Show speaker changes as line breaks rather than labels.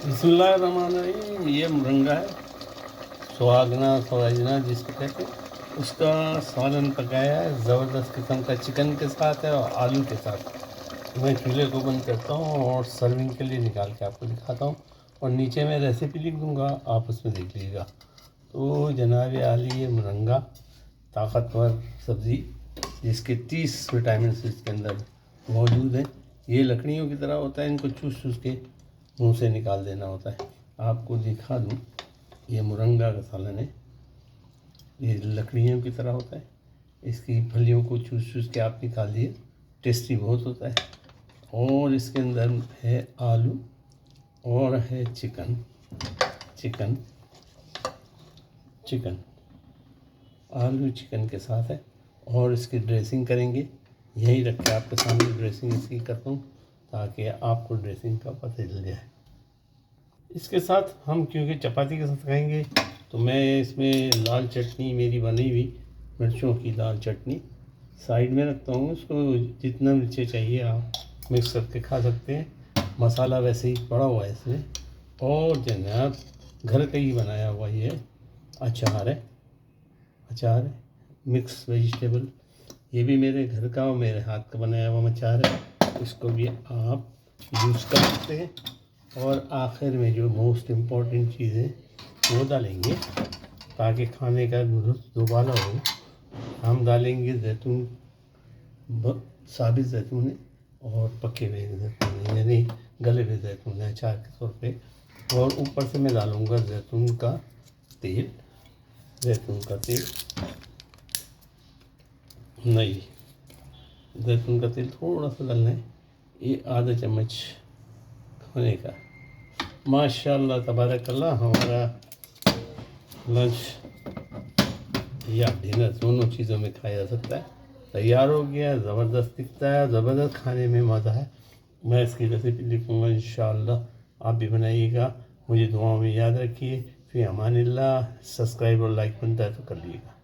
बिस्मिल्लाहिर्रहमानिर्रहीम। ये मुरंगा है, सुहागना सवाजना जिसको कहते हैं, उसका सालन पकाया है। ज़बरदस्त किस्म का चिकन के साथ है और आलू के साथ। मैं चूल्हे को बंद करता हूँ और सर्विंग के लिए निकाल के आपको दिखाता हूँ, और नीचे मैं रेसिपी लिख दूँगा, आप उसमें देख लीजिएगा। तो जनाब आली, ये मुरंगा ताकतवर सब्ज़ी जिसके 30 विटामिन इसके अंदर मौजूद हैं। ये लकड़ियों की तरह होता है, इनको चूस चूस के मुंह से निकाल देना होता है। आपको दिखा दूँ, ये मुरंगा का सालन है। ये लकड़ियों की तरह होता है, इसकी फलियों को चूस चूस के आप निकाल दिए, टेस्टी बहुत होता है। और इसके अंदर है आलू और है चिकन चिकन चिकन आलू चिकन के साथ है। और इसकी ड्रेसिंग करेंगे, यहीं रख के आपके सामने ड्रेसिंग इसकी करता हूँ ताकि आपको ड्रेसिंग का पता चल जाए। इसके साथ हम क्योंकि चपाती के साथ खाएंगे, तो मैं इसमें लाल चटनी मेरी बनी हुई मिर्चों की लाल चटनी साइड में रखता हूँ। इसको जितना मिर्चें चाहिए आप मिक्स करके खा सकते हैं। मसाला वैसे ही पड़ा हुआ है इसमें। और जनाब घर का ही बनाया हुआ ये अचार है मिक्स वेजिटेबल। ये भी मेरे घर का और मेरे हाथ का बनाया हुआ अचार है, इसको भी आप यूज़ कर सकते हैं। और आखिर में जो मोस्ट इम्पॉर्टेंट चीज़ है वो डालेंगे ताकि खाने का लुत्फ़ दोबारा हो। हम डालेंगे जैतून, साबित जैतून और पके हुए जैतून, यानी गले हुए जैतून अचार के तौर पे। और ऊपर से मैं डालूँगा जैतून का तेल नहीं, जैतून का तेल थोड़ा सा डालना है, ये आधा चम्मच खाने का। माशाअल्लाह तबारकल्लाह, हमारा लंच या डिनर दोनों चीज़ों में खाया जा सकता है। तैयार हो गया, ज़बरदस्त दिखता है, ज़बरदस्त खाने में मज़ा है। मैं इसकी रेसिपी लिखूँगा इंशाअल्लाह, आप भी बनाइएगा। मुझे दुआओं में याद रखिए। फ़ी अमानिल्लाह। सब्सक्राइब और लाइक बनता है तो कर लीजिएगा।